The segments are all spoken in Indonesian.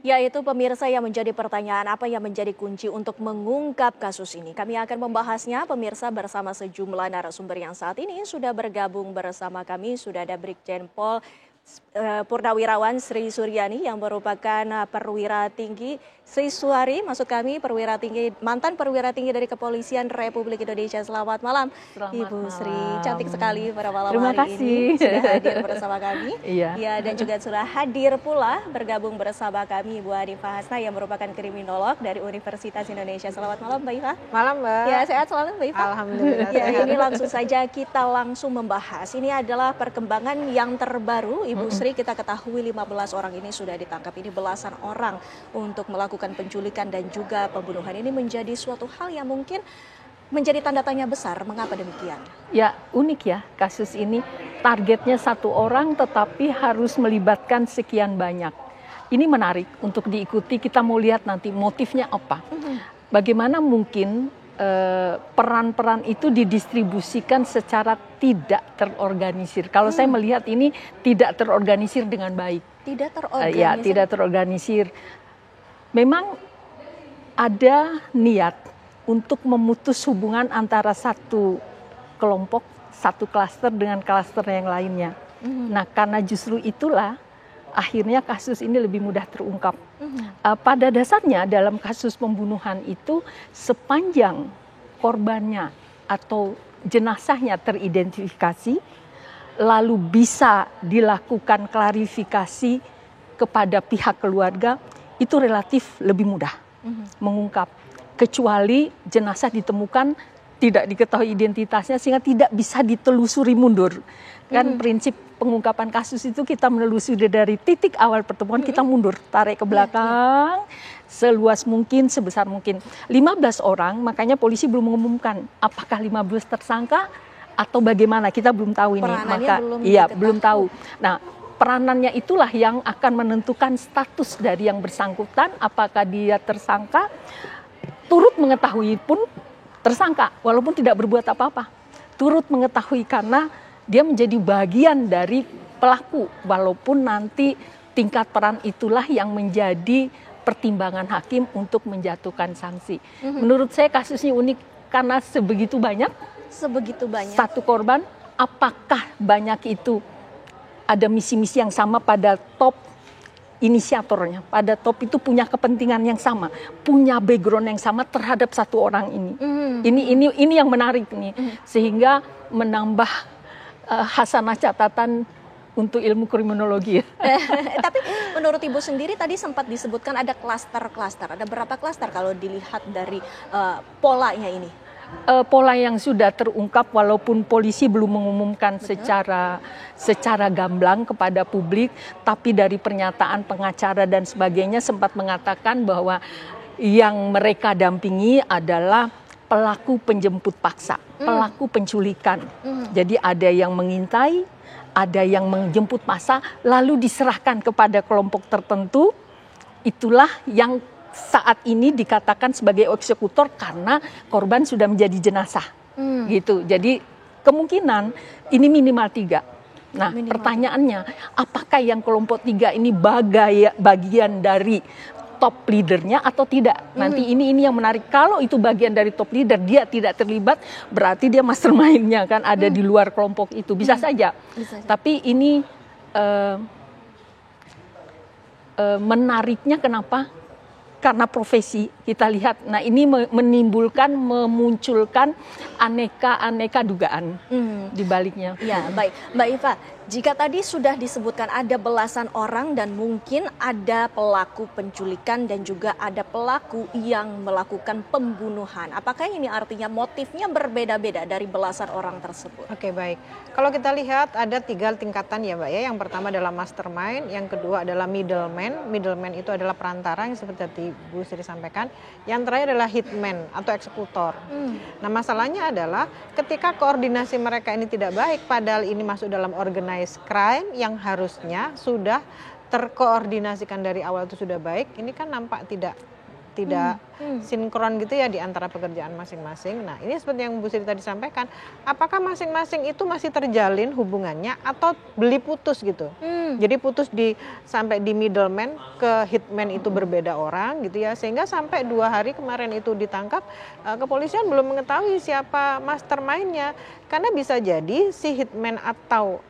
Yaitu pemirsa yang menjadi pertanyaan apa yang menjadi kunci untuk mengungkap kasus ini. Kami akan membahasnya pemirsa bersama sejumlah narasumber yang saat ini sudah bergabung bersama kami. Sudah ada Brigjen Pol Purnawirawan Sri Suryani yang merupakan perwira tinggi, Sri Suhari maksud kami, perwira tinggi, mantan perwira tinggi dari Kepolisian Republik Indonesia. Selamat malam, Ibu Sri. Cantik sekali pada malam Terima hari kasih. ini sudah hadir bersama kami. Iya. Ya, dan juga sudah hadir pula bergabung bersama kami Ibu Hanifah Hasna yang merupakan kriminolog dari Universitas Indonesia. Selamat malam Mbak Iva. Malam Mbak. Ya, sehat selalu Mbak Iva. Alhamdulillah. Ya, ini langsung saja kita langsung membahas. Ini adalah perkembangan yang terbaru. Ibu Sri, kita ketahui 15 orang ini sudah ditangkap. Ini belasan orang untuk melakukan penculikan dan juga pembunuhan. Ini menjadi suatu hal yang mungkin menjadi tanda tanya besar. Mengapa demikian? Ya, unik ya kasus ini. Targetnya satu orang tetapi harus melibatkan sekian banyak. Ini menarik untuk diikuti. Kita mau lihat nanti motifnya apa. Bagaimana mungkin peran-peran itu didistribusikan secara tidak terorganisir. Kalau saya melihat ini tidak terorganisir dengan baik. Tidak terorganisir? Ya, tidak terorganisir. Memang ada niat untuk memutus hubungan antara satu kelompok, satu klaster dengan klaster yang lainnya. Nah, karena justru itulah akhirnya kasus ini lebih mudah terungkap. Pada dasarnya dalam kasus pembunuhan itu sepanjang korbannya atau jenazahnya teridentifikasi, lalu bisa dilakukan klarifikasi kepada pihak keluarga, itu relatif lebih mudah mengungkap. Kecuali jenazah ditemukan tidak diketahui identitasnya sehingga tidak bisa ditelusuri mundur. Kan prinsip pengungkapan kasus itu kita menelusuri dari titik awal pertemuan, kita mundur, tarik ke belakang seluas mungkin, sebesar mungkin. 15 orang, makanya polisi belum mengumumkan apakah 15 tersangka atau bagaimana, kita belum tahu ini. Peranannya belum belum tahu. Nah, peranannya itulah yang akan menentukan status dari yang bersangkutan, apakah dia tersangka, turut mengetahui pun tersangka, walaupun tidak berbuat apa-apa. Turut mengetahui karena dia menjadi bagian dari pelaku, walaupun nanti tingkat peran itulah yang menjadi pertimbangan hakim untuk menjatuhkan sanksi. Menurut saya kasusnya unik karena sebegitu banyak. Satu korban, apakah banyak itu ada misi-misi yang sama pada top inisiatornya, pada top itu punya kepentingan yang sama, punya background yang sama terhadap satu orang ini. Ini yang menarik nih, sehingga menambah hasanah catatan untuk ilmu kriminologi. Tapi menurut Ibu sendiri tadi sempat disebutkan ada klaster-klaster. Ada berapa klaster kalau dilihat dari polanya ini? Pola yang sudah terungkap walaupun polisi belum mengumumkan secara gamblang kepada publik, tapi dari pernyataan pengacara dan sebagainya sempat mengatakan bahwa yang mereka dampingi adalah pelaku penjemput paksa, pelaku penculikan. Jadi ada yang mengintai, ada yang menjemput massa, lalu diserahkan kepada kelompok tertentu. Itulah yang saat ini dikatakan sebagai eksekutor karena korban sudah menjadi jenazah, gitu. Jadi kemungkinan ini minimal 3. Nah, pertanyaannya, apakah yang kelompok 3 ini bagian dari top leadernya atau tidak? Nanti ini yang menarik. Kalau itu bagian dari top leader, dia tidak terlibat, berarti dia mastermind-nya kan ada di luar kelompok itu. Bisa saja. Tapi ini menariknya kenapa? Karena profesi kita lihat, nah ini memunculkan aneka dugaan di baliknya. Ya, baik, Mbak Iva. Jika tadi sudah disebutkan ada belasan orang dan mungkin ada pelaku penculikan dan juga ada pelaku yang melakukan pembunuhan. Apakah ini artinya motifnya berbeda-beda dari belasan orang tersebut? Oke, baik. Kalau kita lihat ada 3 tingkatan ya Mbak ya. Yang pertama adalah mastermind, yang kedua adalah middleman. Middleman itu adalah perantara yang seperti tadi Bu Sri sampaikan. Yang terakhir adalah hitman atau eksekutor. Nah, masalahnya adalah ketika koordinasi mereka ini tidak baik, padahal ini masuk dalam organized crime yang harusnya sudah terkoordinasikan dari awal itu sudah baik, ini kan nampak tidak sinkron gitu ya di antara pekerjaan masing-masing. Nah, ini seperti yang Bu Sri tadi sampaikan, apakah masing-masing itu masih terjalin hubungannya atau beli putus gitu. Jadi putus sampai di middleman ke hitman itu berbeda orang gitu ya, sehingga sampai 2 hari kemarin itu ditangkap, kepolisian belum mengetahui siapa mastermind-nya. Karena bisa jadi si hitman atau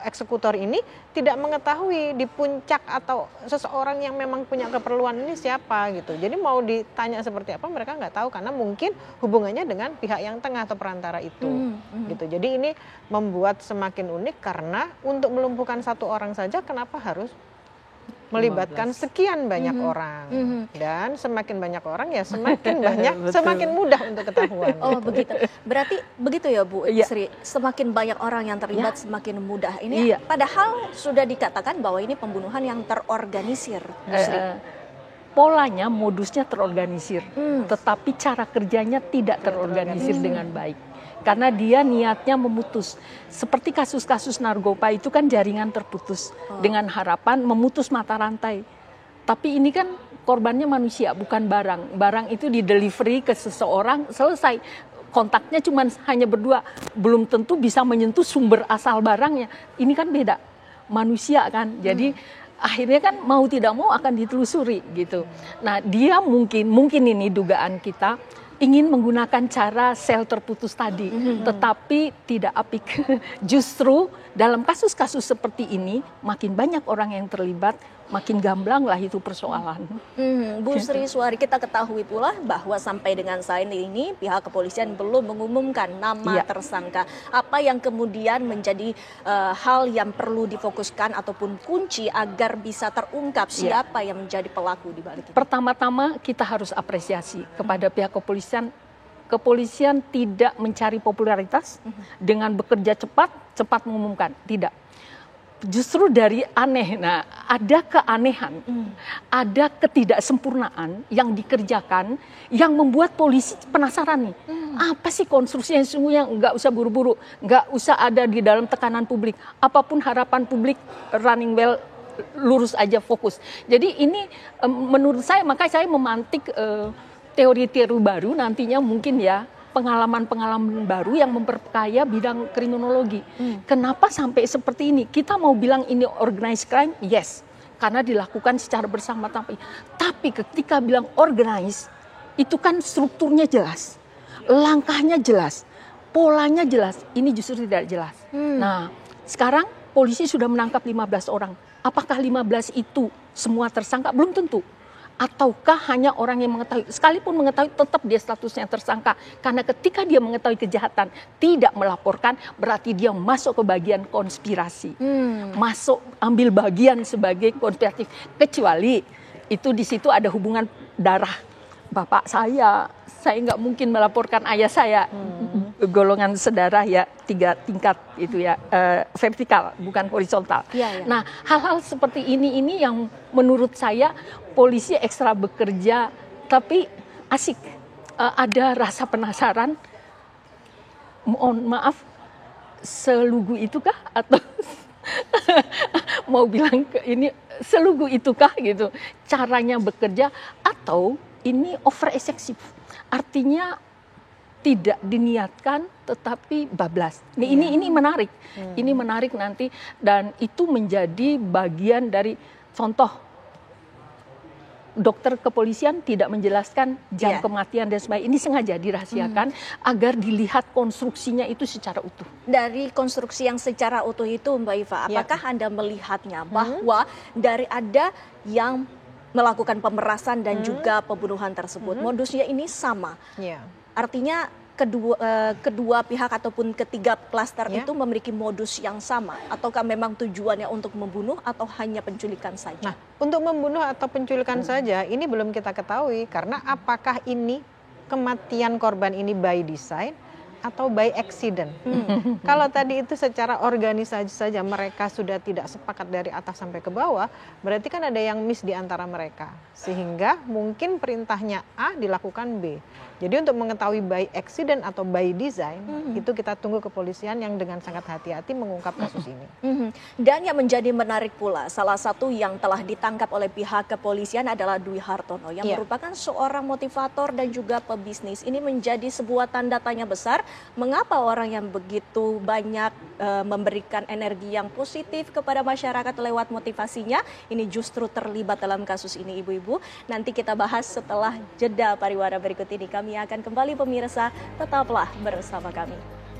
eksekutor ini tidak mengetahui di puncak atau seseorang yang memang punya keperluan ini siapa gitu. Jadi mau ditanya seperti apa mereka nggak tahu karena mungkin hubungannya dengan pihak yang tengah atau perantara itu gitu. Jadi ini membuat semakin unik karena untuk melumpuhkan satu orang saja kenapa harus melibatkan sekian banyak orang, dan semakin banyak orang ya semakin banyak, semakin mudah untuk ketahuan. Oh begitu, berarti begitu ya Bu Sri, semakin banyak orang yang terlibat semakin mudah. Ini padahal sudah dikatakan bahwa ini pembunuhan yang terorganisir, Bu Sri. Polanya, modusnya terorganisir, tetapi cara kerjanya tidak terorganisir dengan baik. Karena dia niatnya memutus. Seperti kasus-kasus narkoba itu kan jaringan terputus dengan harapan memutus mata rantai. Tapi ini kan korbannya manusia, bukan barang. Barang itu di delivery ke seseorang, selesai. Kontaknya cuma hanya berdua, belum tentu bisa menyentuh sumber asal barangnya. Ini kan beda, manusia kan. Jadi akhirnya kan mau tidak mau akan ditelusuri gitu. Nah dia mungkin ini dugaan kita, ingin menggunakan cara sel terputus tadi, tetapi tidak apik. Justru dalam kasus-kasus seperti ini, makin banyak orang yang terlibat, makin gamblang lah itu persoalan. Bu Sri Suari, kita ketahui pula bahwa sampai dengan saat ini pihak kepolisian belum mengumumkan nama tersangka. Apa yang kemudian menjadi hal yang perlu difokuskan ataupun kunci agar bisa terungkap siapa yang menjadi pelaku di balik itu? Pertama-tama kita harus apresiasi kepada pihak kepolisian. Kepolisian tidak mencari popularitas dengan bekerja cepat mengumumkan, tidak. Justru dari aneh, nah ada keanehan, ada ketidaksempurnaan yang dikerjakan yang membuat polisi penasaran nih, apa sih konstruksi yang sesungguhnya, nggak usah buru-buru, nggak usah ada di dalam tekanan publik, apapun harapan publik running well, lurus aja fokus. Jadi ini menurut saya, makanya saya memantik teori-teori baru nantinya mungkin ya, pengalaman-pengalaman baru yang memperkaya bidang kriminologi. Kenapa sampai seperti ini? Kita mau bilang ini organized crime? Yes, karena dilakukan secara bersama-sama. Tapi ketika bilang organized, itu kan strukturnya jelas, langkahnya jelas, polanya jelas. Ini justru tidak jelas. Nah, sekarang polisi sudah menangkap 15 orang. Apakah 15 itu semua tersangka? Belum tentu. Ataukah hanya orang yang mengetahui, sekalipun mengetahui tetap dia statusnya tersangka. Karena ketika dia mengetahui kejahatan, tidak melaporkan, berarti dia masuk ke bagian konspirasi. Masuk ambil bagian sebagai konspiratif. Kecuali itu di situ ada hubungan darah. Bapak saya nggak mungkin melaporkan ayah saya. Golongan sedarah ya 3 tingkat itu ya, vertikal bukan horizontal. Nah hal-hal seperti ini yang menurut saya polisi ekstra bekerja tapi asik, ada rasa penasaran. Mohon maaf, selugu itukah atau mau bilang ke ini selugu itukah gitu caranya bekerja, atau ini over excessive, artinya tidak diniatkan tetapi bablas. Ini menarik. Ini menarik nanti, dan itu menjadi bagian dari contoh dokter kepolisian tidak menjelaskan jam kematian dan sebagainya. Ini sengaja dirahasiakan agar dilihat konstruksinya itu secara utuh. Dari konstruksi yang secara utuh itu Mbak Iva, apakah Anda melihatnya bahwa dari ada yang melakukan pemerasan dan juga pembunuhan tersebut, modusnya ini sama? Artinya kedua pihak ataupun ketiga klaster itu memiliki modus yang sama, ataukah memang tujuannya untuk membunuh atau hanya penculikan saja? Nah, untuk membunuh atau penculikan saja ini belum kita ketahui, karena apakah ini kematian korban ini by design atau by accident. Kalau tadi itu secara organisasi saja mereka sudah tidak sepakat dari atas sampai ke bawah, berarti kan ada yang miss di antara mereka. Sehingga mungkin perintahnya A dilakukan B. Jadi untuk mengetahui by accident atau by design, itu kita tunggu kepolisian yang dengan sangat hati-hati mengungkap kasus ini. Dan yang menjadi menarik pula, salah satu yang telah ditangkap oleh pihak kepolisian adalah Dwi Hartono yang merupakan seorang motivator dan juga pebisnis. Ini menjadi sebuah tanda tanya besar, mengapa orang yang begitu banyak memberikan energi yang positif kepada masyarakat lewat motivasinya, ini justru terlibat dalam kasus ini, ibu-ibu. Nanti kita bahas setelah jeda pariwara berikut ini. Kami akan kembali pemirsa, tetaplah bersama kami.